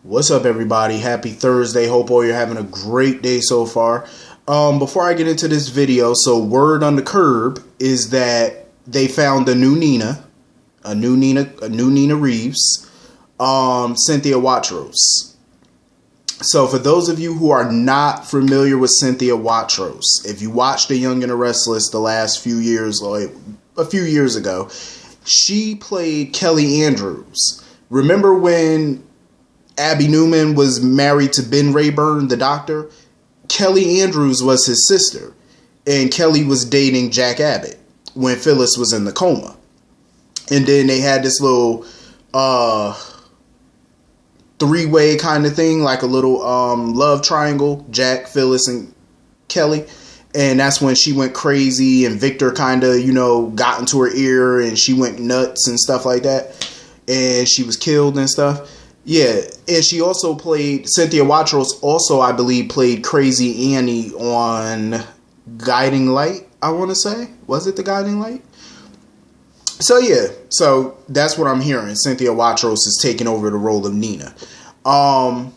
What's up, everybody? Happy Thursday. Hope all you're having a great day so far. Before I get into this video, so word on the curb is that they found a new Nina Reeves, Cynthia Watros. So for those of you who are not familiar with Cynthia Watros, if you watched The Young and the Restless the last few years, like a few years ago, she played Kelly Andrews. Remember when Abby Newman was married to Ben Rayburn, the doctor? Kelly Andrews was his sister, and Kelly was dating Jack Abbott when Phyllis was in the coma. And then they had this little three-way kind of thing, like a little love triangle, Jack, Phyllis, and Kelly. And that's when she went crazy and Victor kind of, got into her ear and she went nuts and stuff like that. And she was killed and stuff. Yeah, and she also played, Cynthia Watros also, I believe, played Crazy Annie on Guiding Light, I want to say. Was it The Guiding Light? So, yeah, so that's what I'm hearing. Cynthia Watros is taking over the role of Nina. I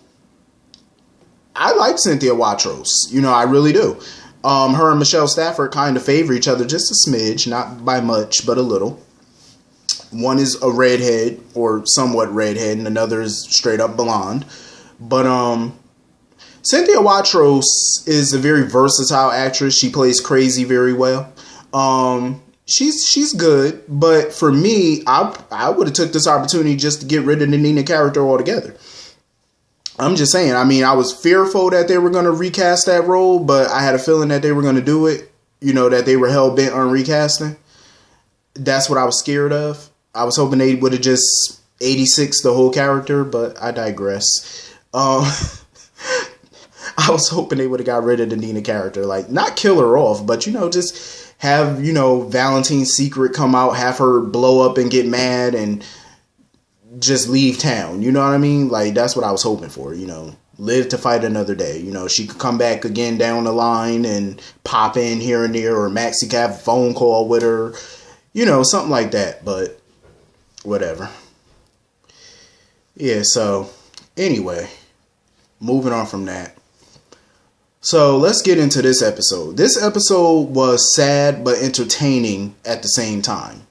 like Cynthia Watros. I really do. Her and Michelle Stafford kind of favor each other just a smidge, not by much, but a little. One is a redhead, or somewhat redhead, and another is straight up blonde. But Cynthia Watros is a very versatile actress. She plays crazy very well. She's good, but for me, I would have took this opportunity just to get rid of the Nina character altogether. I'm just saying. I mean, I was fearful that they were going to recast that role, but I had a feeling that they were going to do it. That they were hell bent on recasting. That's what I was scared of. I was hoping they would have just 86 the whole character, but I digress. I was hoping they would have got rid of the Nina character. Like, not kill her off, but, just have, Valentine's secret come out, have her blow up and get mad and just leave town. You know what I mean? Like, that's what I was hoping for, Live to fight another day. She could come back again down the line and pop in here and there, or Maxie could have a phone call with her. Something like that, but whatever. Yeah, so anyway, moving on from that. So let's get into this episode. This episode was sad but entertaining at the same time.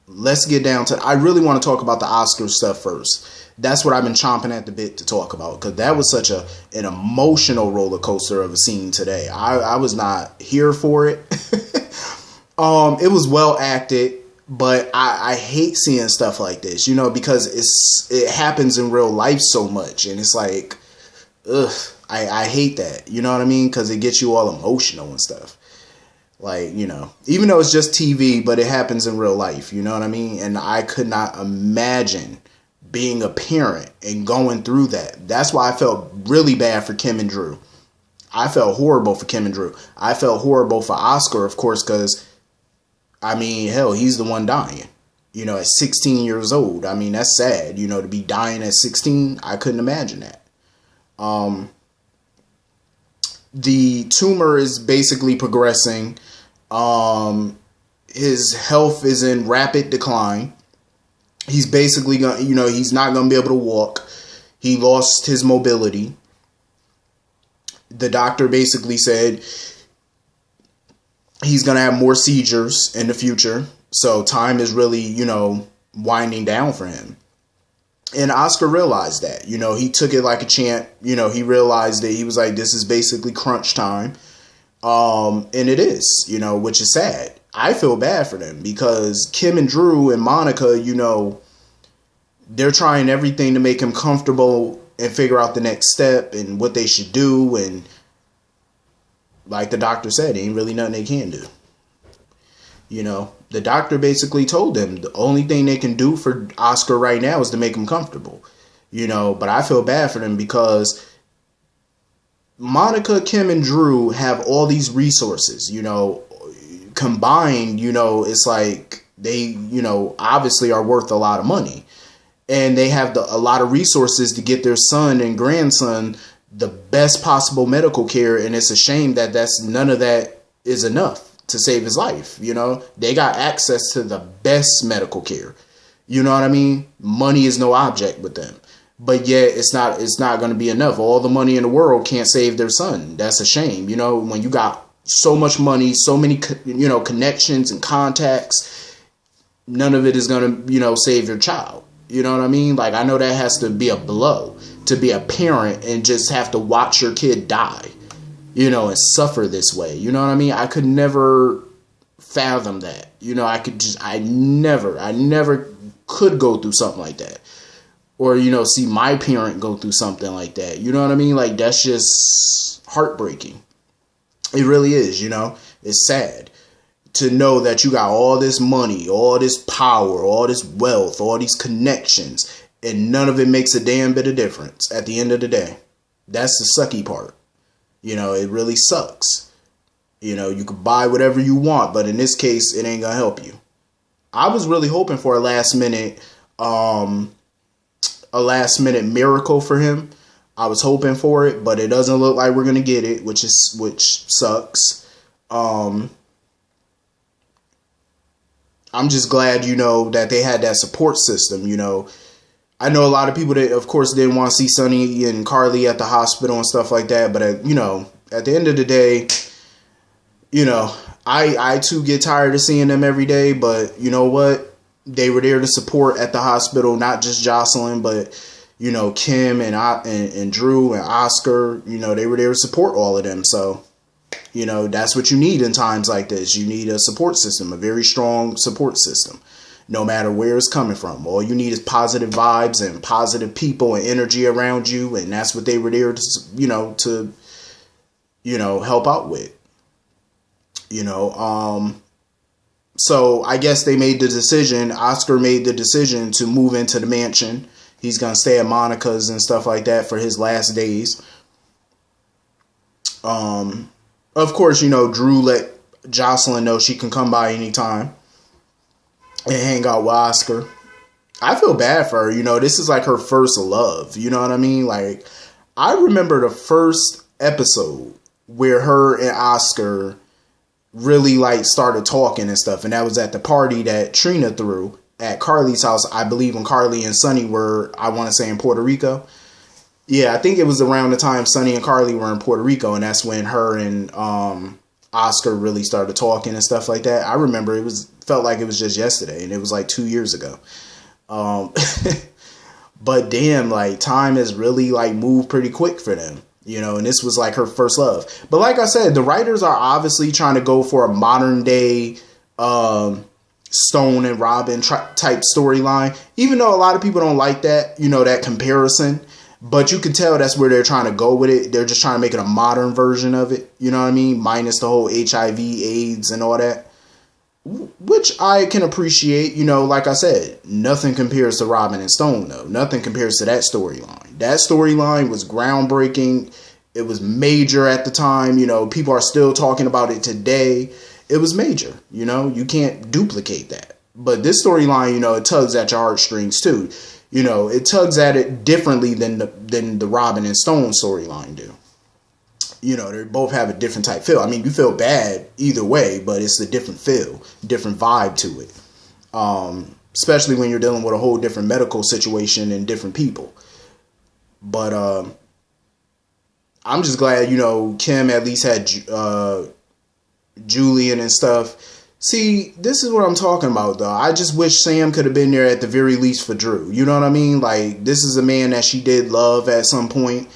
Let's get down to, I really want to talk about the Oscar stuff first. That's what I've been chomping at the bit to talk about, because that was such an emotional roller coaster of a scene today. I was not here for it. It was well acted, but I hate seeing stuff like this, because it happens in real life so much, and it's like, ugh, I hate that, you know what I mean? Because it gets you all emotional and stuff. Like, even though it's just TV, but it happens in real life, you know what I mean? And I could not imagine being a parent and going through that. That's why I felt really bad for Kim and Drew. I felt horrible for Kim and Drew. I felt horrible for Oscar, of course, because, I mean, hell, he's the one dying, at 16 years old. I mean, that's sad, to be dying at 16. I couldn't imagine that. The tumor is basically progressing. His health is in rapid decline. He's basically going, he's not going to be able to walk. He lost his mobility. The doctor basically said he's going to have more seizures in the future. So time is really, winding down for him. And Oscar realized that, he took it like a champ. He realized that he was like, this is basically crunch time. And it is, which is sad. I feel bad for them because Kim and Drew and Monica, they're trying everything to make him comfortable and figure out the next step and what they should do. And like the doctor said, ain't really nothing they can do. The doctor basically told them the only thing they can do for Oscar right now is to make him comfortable, but I feel bad for them because Monica, Kim, and Drew have all these resources, combined, it's like they, obviously are worth a lot of money, and they have a lot of resources to get their son and grandson the best possible medical care. And it's a shame that none of that is enough to save his life. They got access to the best medical care. You know what I mean? Money is no object with them. but yet it's not going to be enough. All the money in the world can't save their son. That's a shame. You know, when you got so much money, so many, you know, connections and contacts, none of it is going to, you know, save your child. You know what I mean? Like, I know that has to be a blow to be a parent and just have to watch your kid die, you know, and suffer this way. You know what I mean? I could never fathom that. You know, I never could go through something like that. Or, you know, see my parent go through something like that. You know what I mean? Like, that's just heartbreaking. It really is, you know. It's sad to know that you got all this money, all this power, all this wealth, all these connections, and none of it makes a damn bit of difference at the end of the day. That's the sucky part. You know, it really sucks. You know, you could buy whatever you want, but in this case, it ain't gonna help you. I was really hoping for a last minute miracle for him. I was hoping for it, but it doesn't look like we're gonna get it, which sucks. I'm just glad, you know, that they had that support system. You know, I know a lot of people that, of course, didn't want to see Sonny and Carly at the hospital and stuff like that. But, you know, at the end of the day, you know, I too get tired of seeing them every day. But you know what? They were there to support at the hospital, not just Jocelyn, but, you know, Kim and Drew and Oscar. You know, they were there to support all of them. So, you know, that's what you need in times like this. You need a support system, a very strong support system, no matter where it's coming from. All you need is positive vibes and positive people and energy around you. And that's what they were there to help out with, you know. So I guess they made the decision. Oscar made the decision to move into the mansion. He's going to stay at Monica's and stuff like that for his last days. Of course, you know, Drew let Jocelyn know she can come by anytime and hang out with Oscar. I feel bad for her. You know, this is like her first love. You know what I mean? Like, I remember the first episode where her and Oscar really like started talking and stuff. And that was at the party that Trina threw at Carly's house. I believe when Carly and Sonny were, I want to say, in Puerto Rico. Yeah, I think it was around the time Sonny and Carly were in Puerto Rico, and that's when her and Oscar really started talking and stuff like that. I remember felt like it was just yesterday, and it was like 2 years ago. But damn, like, time has really like moved pretty quick for them, you know, and this was like her first love. But like I said, the writers are obviously trying to go for a modern day Stone and Robin type storyline, even though a lot of people don't like that, you know, that comparison. But you can tell that's where they're trying to go with it. They're just trying to make it a modern version of it. You know what I mean? Minus the whole HIV, AIDS, and all that. Which I can appreciate. You know, like I said, nothing compares to Robin and Stone, though. Nothing compares to that storyline. That storyline was groundbreaking. It was major at the time. You know, people are still talking about it today. It was major. You know, you can't duplicate that. But this storyline, you know, it tugs at your heartstrings, too. You know, it tugs at it differently than the Robin and Stone storyline do. You know, they both have a different type feel. I mean, you feel bad either way, but it's a different feel, different vibe to it. Especially when you're dealing with a whole different medical situation and different people. But I'm just glad, you know, Kim at least had Julian and stuff. See, this is what I'm talking about, though. I just wish Sam could have been there at the very least for Drew. You know what I mean? Like, this is a man that she did love at some point.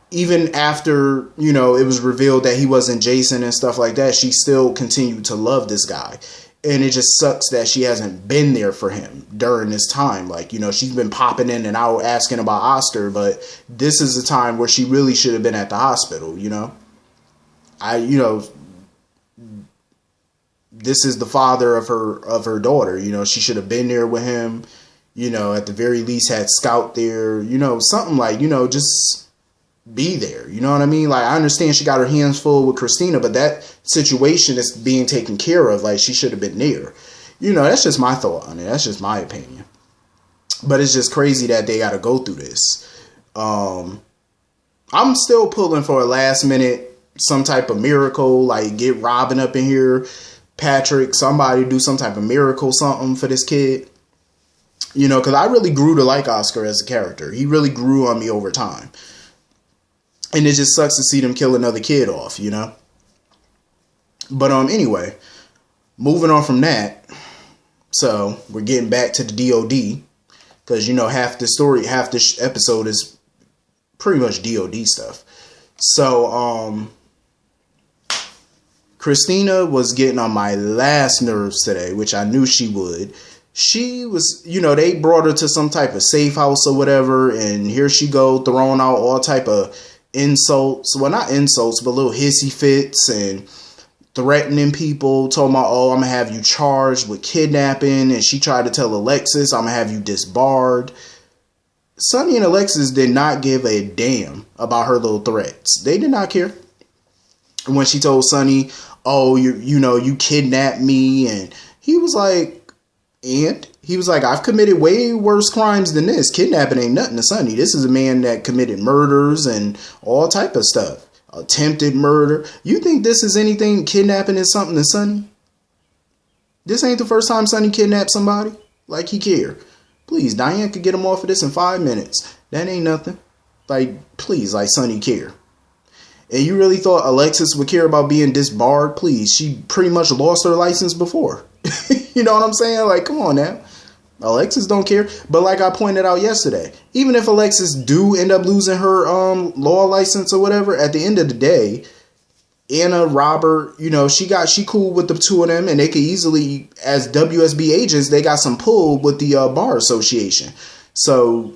Even after, you know, it was revealed that he wasn't Jason and stuff like that, she still continued to love this guy. And it just sucks that she hasn't been there for him during this time. Like, you know, she's been popping in and out asking about Oscar, but this is a time where she really should have been at the hospital, you know? This is the father of her daughter. You know, she should have been there with him, you know, at the very least had Scout there, you know, something like, you know, just be there. You know what I mean? Like, I understand she got her hands full with Christina, but that situation is being taken care of. Like, she should have been there. You know, that's just my thought on it. That's just my opinion. But it's just crazy that they got to go through this. I'm still pulling for a last minute, some type of miracle, like get Robin up in here, Patrick, somebody do some type of miracle, something for this kid. You know, because I really grew to like Oscar as a character. He really grew on me over time. And it just sucks to see them kill another kid off, you know? But anyway, moving on from that. So, we're getting back to the DOD. Because, you know, half the story, half the episode is pretty much DOD stuff. So, Christina was getting on my last nerves today, which I knew she would. She was, you know, they brought her to some type of safe house or whatever, and here she go throwing out all type of insults. Well, not insults, but little hissy fits and threatening people, talking about, oh, I'm going to have you charged with kidnapping, and she tried to tell Alexis, I'm going to have you disbarred. Sonny and Alexis did not give a damn about her little threats. They did not care. When she told Sonny, oh, you kidnapped me, and he was like, I've committed way worse crimes than this. Kidnapping ain't nothing to Sonny. This is a man that committed murders and all type of stuff. Attempted murder. You think this is anything? Kidnapping is something to Sonny? This ain't the first time Sonny kidnapped somebody. Like he care. Please, Diane could get him off of this in 5 minutes. That ain't nothing. Like, please, like Sonny care. And you really thought Alexis would care about being disbarred? Please, she pretty much lost her license before. You know what I'm saying? Like, come on now. Alexis don't care. But like I pointed out yesterday, even if Alexis do end up losing her law license or whatever, at the end of the day, Anna, Robert, you know, she cool with the two of them, and they could easily, as WSB agents, they got some pull with the Bar Association. So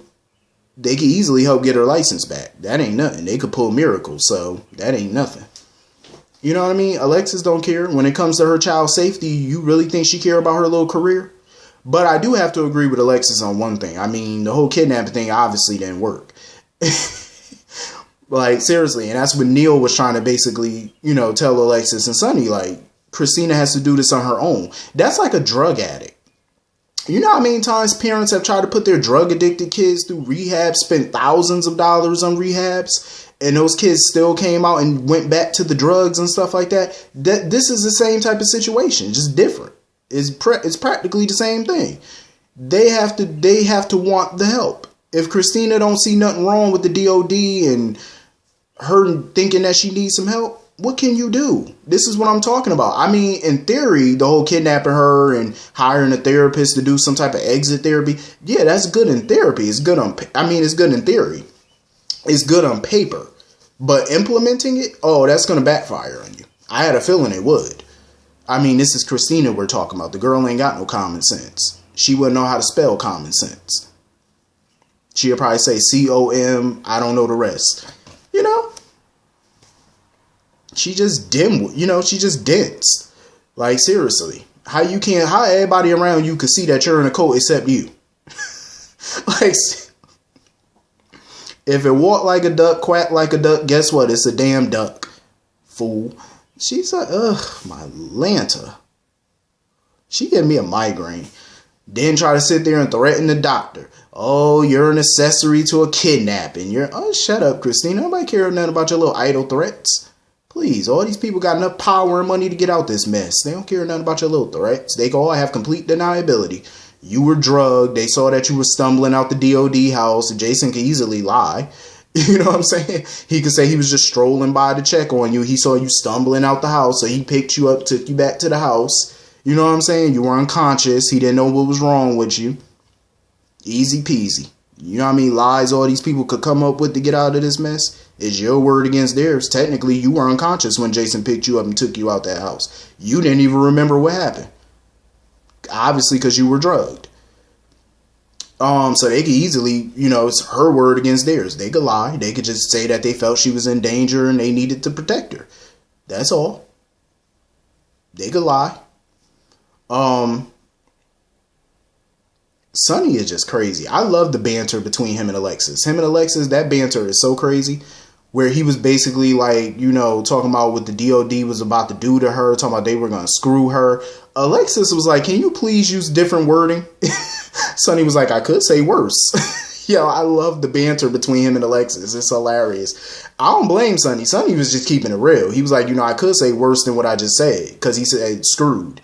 they could easily help get her license back. That ain't nothing. They could pull miracles, so that ain't nothing. You know what I mean? Alexis don't care. When it comes to her child's safety, you really think she care about her little career? But I do have to agree with Alexis on one thing. I mean, the whole kidnapping thing obviously didn't work. Like, seriously. And that's what Neil was trying to basically, you know, tell Alexis and Sonny. Like, Christina has to do this on her own. That's like a drug addict. You know how many times parents have tried to put their drug-addicted kids through rehab, spent thousands of dollars on rehabs, and those kids still came out and went back to the drugs and stuff like that? This is the same type of situation, just different. It's practically the same thing. They have to want the help. If Christina don't see nothing wrong with the DOD and her thinking that she needs some help, what can you do? This is what I'm talking about. I mean, in theory, the whole kidnapping her and hiring a therapist to do some type of exit therapy, yeah, that's good in therapy. It's good it's good in theory. It's good on paper. But implementing it, oh, that's going to backfire on you. I had a feeling it would. I mean, this is Christina we're talking about. The girl ain't got no common sense. She wouldn't know how to spell common sense. She'll probably say C-O-M, I don't know the rest. You know? She just she just dense. Like, seriously. How everybody around you could see that you're in a cult except you? Like, if it walked like a duck, quack like a duck, guess what? It's a damn duck. Fool. She's like, my Lanta. She gave me a migraine. Then try to sit there and threaten the doctor. Oh, you're an accessory to a kidnapping. Shut up, Christina. Nobody cares nothing about your little idle threats. Please, all these people got enough power and money to get out this mess. They don't care nothing about your little threats. They all have complete deniability. You were drugged. They saw that you were stumbling out the DOD house. Jason could easily lie. You know what I'm saying? He could say he was just strolling by to check on you. He saw you stumbling out the house, so he picked you up, took you back to the house. You know what I'm saying? You were unconscious. He didn't know what was wrong with you. Easy peasy. You know how many lies all these people could come up with to get out of this mess? It's your word against theirs. Technically, you were unconscious when Jason picked you up and took you out that house. You didn't even remember what happened. Obviously, because you were drugged. So they could easily, it's her word against theirs. They could lie. They could just say that they felt she was in danger and they needed to protect her. That's all. They could lie. Sonny is just crazy. I love the banter between him and Alexis. Him and Alexis, that banter is so crazy. Where he was basically like, talking about what the DOD was about to do to her, talking about they were going to screw her. Alexis was like, can you please use different wording? Sonny was like, I could say worse. Yo, I love the banter between him and Alexis. It's hilarious. I don't blame Sonny. Sonny was just keeping it real. He was like, I could say worse than what I just said. Because he said screwed.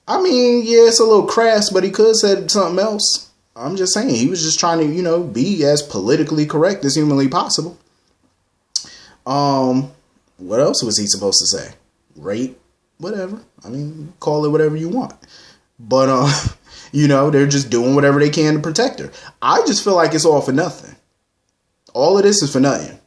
I mean, yeah, it's a little crass, but he could have said something else. I'm just saying, he was just trying to, be as politically correct as humanly possible. What else was he supposed to say? Rape? Whatever. I mean, call it whatever you want. But, they're just doing whatever they can to protect her. I just feel like it's all for nothing. All of this is for nothing.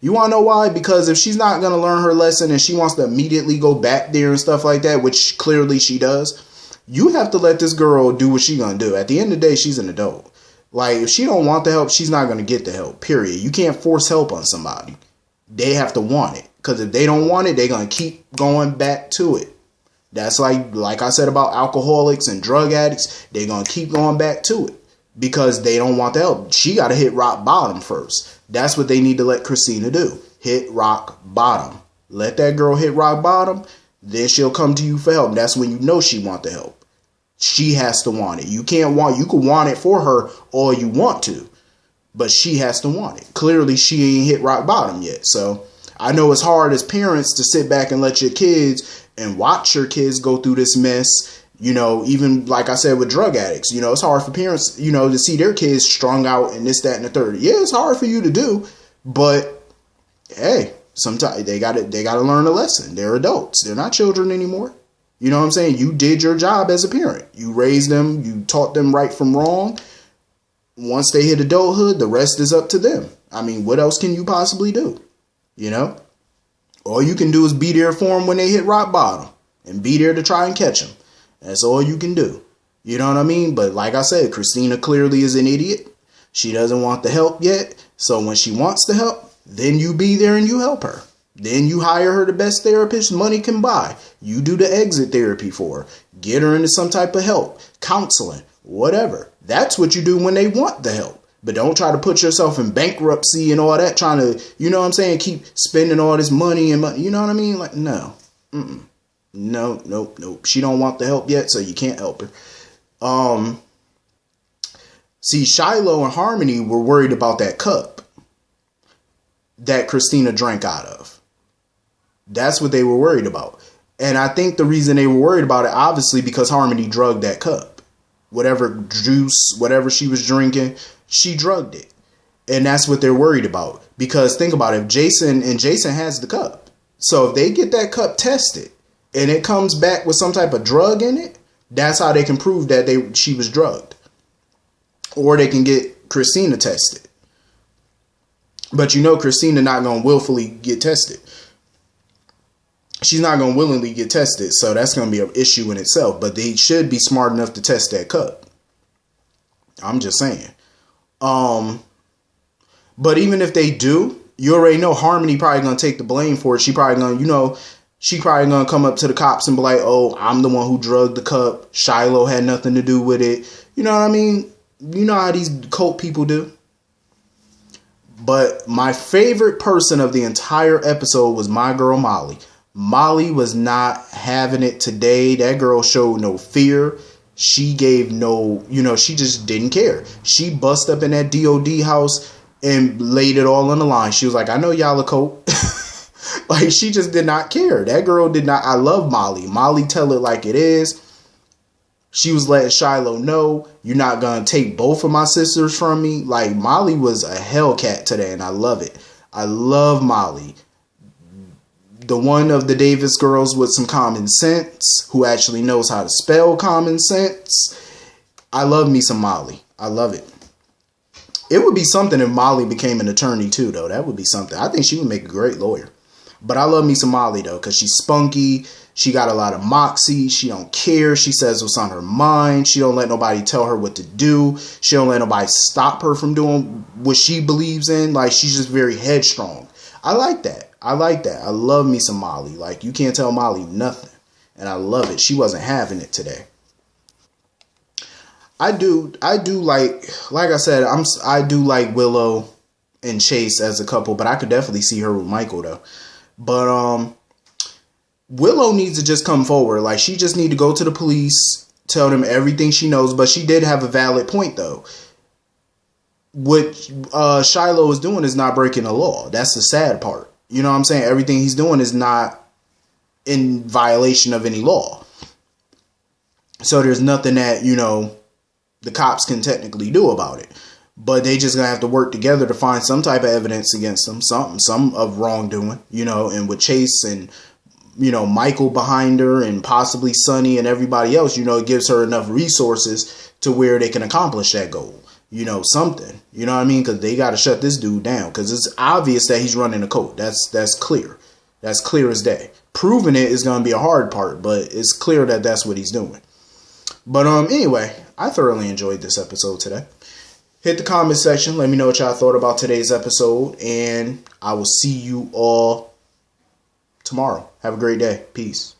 You want to know why? Because if she's not going to learn her lesson and she wants to immediately go back there and stuff like that, which clearly she does, you have to let this girl do what she's going to do. At the end of the day, she's an adult. Like, if she don't want the help, she's not going to get the help, period. You can't force help on somebody. They have to want it. Because if they don't want it, they're going to keep going back to it. That's like I said about alcoholics and drug addicts. They're going to keep going back to it because they don't want the help. She got to hit rock bottom first. That's what they need to let Christina do. Hit rock bottom. Let that girl hit rock bottom. Then she'll come to you for help. That's when you know she want the help. She has to want it. You can want it for her all you want to, but she has to want it. Clearly she ain't hit rock bottom yet. So I know it's hard as parents to sit back and let your kids and watch your kids go through this mess. Even like I said with drug addicts, it's hard for parents, to see their kids strung out and this, that, and the third. Yeah, it's hard for you to do, but hey, sometimes they gotta learn a lesson. They're adults. They're not children anymore. You know what I'm saying? You did your job as a parent. You raised them. You taught them right from wrong. Once they hit adulthood, the rest is up to them. I mean, what else can you possibly do? All you can do is be there for them when they hit rock bottom and be there to try and catch them. That's all you can do. You know what I mean? But like I said, Christina clearly is an idiot. She doesn't want the help yet. So when she wants the help, then you be there and you help her. Then you hire her the best therapist money can buy. You do the exit therapy for her. Get her into some type of help, counseling, whatever. That's what you do when they want the help. But don't try to put yourself in bankruptcy and all that, trying to, keep spending all this money and money. You know what I mean? Like, no. No. She don't want the help yet, so you can't help her. See, Shiloh and Harmony were worried about that cup that Christina drank out of. That's what they were worried about. And I think the reason they were worried about it, obviously, because Harmony drugged that cup. Whatever juice, whatever she was drinking, she drugged it. And that's what they're worried about. Because think about it, Jason has the cup. So if they get that cup tested and it comes back with some type of drug in it, that's how they can prove that she was drugged. Or they can get Christina tested. But Christina not going to willfully get tested. She's not going to willingly get tested. So that's going to be an issue in itself. But they should be smart enough to test that cup. I'm just saying. But even if they do, you already know Harmony probably going to take the blame for it. She probably going to come up to the cops and be like, oh, I'm the one who drugged the cup. Shiloh had nothing to do with it. You know what I mean? You know how these cult people do. But my favorite person of the entire episode was my girl Molly. Molly was not having it today. That girl showed no fear. She gave no, she just didn't care. She bust up in that DOD house and laid it all on the line. She was like, I know y'all are cold. Like, she just did not care. That girl did not. I love Molly. Molly tell it like it is. She was letting Shiloh know, you're not going to take both of my sisters from me. Like, Molly was a Hellcat today, and I love it. I love Molly. The one of the Davis girls with some common sense, who actually knows how to spell common sense. I love me some Molly. I love it. It would be something if Molly became an attorney too, though. That would be something. I think she would make a great lawyer. But I love me some Molly, though, because she's spunky. She got a lot of moxie. She don't care. She says what's on her mind. She don't let nobody tell her what to do. She don't let nobody stop her from doing what she believes in. Like, she's just very headstrong. I like that. I love me some Molly. Like, you can't tell Molly nothing. And I love it. She wasn't having it today. I do like I said, I do like Willow and Chase as a couple, but I could definitely see her with Michael, though. But Willow needs to just come forward. Like, she just need to go to the police, tell them everything she knows. But she did have a valid point, though. What Shiloh is doing is not breaking the law. That's the sad part. You know what I'm saying? Everything he's doing is not in violation of any law. So there's nothing that, the cops can technically do about it. But they just gonna have to work together to find some type of evidence against them, some of wrongdoing, and with Chase and, Michael behind her and possibly Sonny and everybody else, it gives her enough resources to where they can accomplish that goal. Something, you know what I mean? Because they got to shut this dude down, because it's obvious that he's running a cult. That's clear. That's clear as day. Proving it is going to be a hard part, but it's clear that that's what he's doing. But anyway, I thoroughly enjoyed this episode today. Hit the comment section. Let me know what y'all thought about today's episode, and I will see you all tomorrow. Have a great day. Peace.